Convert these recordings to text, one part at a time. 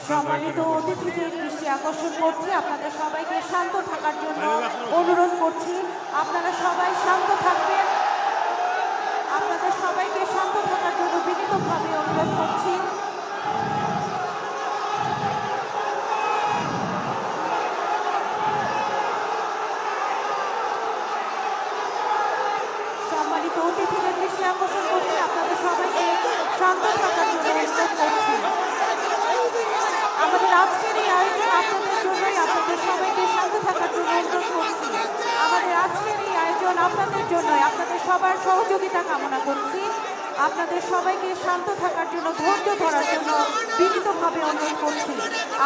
সম্মানিত অতিথিদের দৃষ্টি আকর্ষণ করছি, আপনাদের সবাইকে শান্ত থাকার জন্য অনুরোধ করছি। আপনারা সবাই শান্ত থাকবেন। আপনাদের সবাইকে শান্ত থাকার জন্য বিনীতভাবে অনুরোধ করছি। সম্মানিত অতিথিদের দৃষ্টি আকর্ষণ করছি, আপনাদের সবাইকে শান্ত থাকার জন্য অনুরোধ করছি। আমাদের আজকের এই আয়োজন আপনাদের জন্যই, আপনাদের সবাইকে শান্ত থাকার জন্য অনুরোধ করছি। আমাদের আজকের এই আয়োজন আপনাদের জন্যই, আপনাদের সবার সহযোগিতা কামনা করছি। আপনাদের সবাইকে শান্ত থাকার জন্য, ধৈর্য ধরার জন্য বিনীতভাবে অনুরোধ করছি।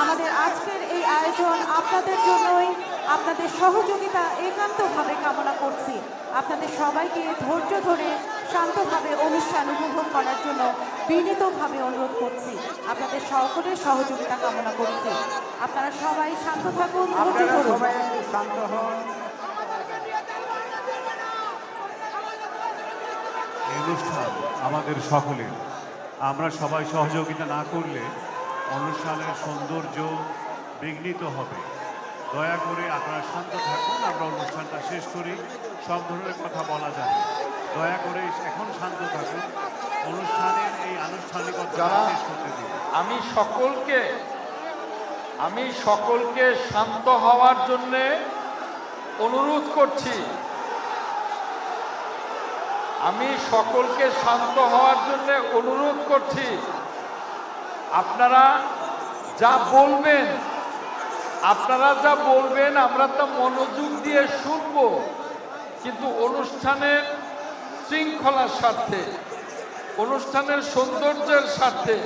আমাদের আজকের এই আয়োজন আপনাদের জন্যই, আপনাদের সহযোগিতা একান্তভাবে কামনা করছি। আপনাদের সবাইকে ধৈর্য ধরে শান্তভাবে অনুষ্ঠান উপভোগ করার জন্য বিনীতভাবে অনুরোধ করছি। আপনাদের সকলের সহযোগিতা কামনা করছি। আপনারা সবাই শান্ত থাকুন, ধৈর্য ধরুন। শান্ত হন। এই অনুষ্ঠান আমাদের সকলের। আমরা সবাই সহযোগিতা না করলে অনুষ্ঠানের সৌন্দর্য বিঘ্নিত হবে। দয়া করে আপনারা শান্ত থাকুন, আমরা অনুষ্ঠানটা শেষ করি। সব ধরনের কথা বলা যাবে, দয়া করে এখন শান্ত থাকুন। অনুষ্ঠানের এই আনুষ্ঠানিকতা শেষ করতে দিন। আমি সকলকে শান্ত হওয়ার জন্যে অনুরোধ করছি। আমি সকলকে শান্ত হওয়ার জন্য অনুরোধ করছি। আপনারা যা বলবেন আমরা তা মনোযোগ দিয়ে শুনব, কিন্তু অনুষ্ঠানের শৃঙ্খলার স্বার্থে, অনুষ্ঠানের সৌন্দর্যের স্বার্থে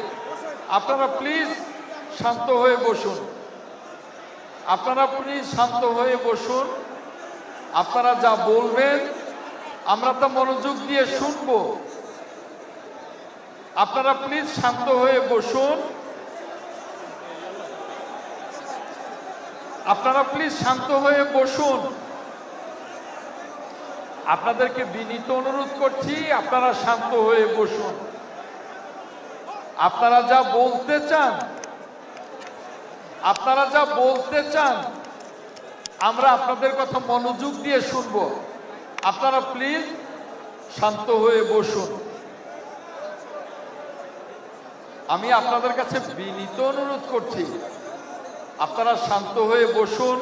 আপনারা প্লিজ শান্ত হয়ে বসুন। আপনারা যা বলবেন আমরা তা মনোযোগ দিয়ে শুনব। আপনারা প্লিজ শান্ত হয়ে বসুন। আপনাদেরকে বিনীত অনুরোধ করছি, আপনারা শান্ত হয়ে বসুন। আপনারা যা বলতে চান আমরা আপনাদের কথা মনোযোগ দিয়ে শুনব। আপনারা প্লিজ শান্ত হয়ে বসুন। আমি আপনাদের কাছে বিনীত অনুরোধ করছি, আপনারা শান্ত হয়ে বসুন।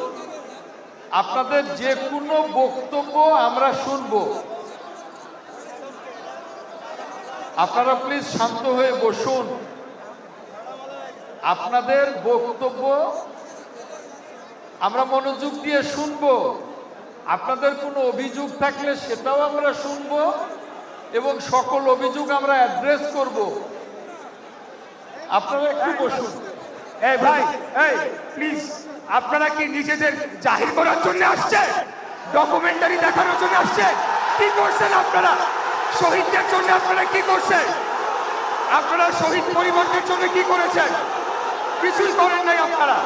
আপনাদের যে কোনো বক্তব্য আমরা শুনব। আপনারা প্লিজ শান্ত হয়ে বসুন। আপনাদের বক্তব্য আমরা মনোযোগ দিয়ে শুনব। আপনাদের কোনো অভিযোগ থাকলে সেটাও আমরা শুনব এবং সকল অভিযোগ আমরা অ্যাড্রেস করব। আপনারা একটু বসুন। এই ভাই, এই প্লিজ, আপনারা কি নিজেদের জাহির করার জন্য আসছে? ডকুমেন্টারি দেখানোর জন্য আসছে? কি করছেন আপনারা? শহীদদের জন্য আপনারা কি করছেন? আপনারা শহীদ পরিবারদের জন্য কি করেছেন? কিছুই করেন নাই আপনারা।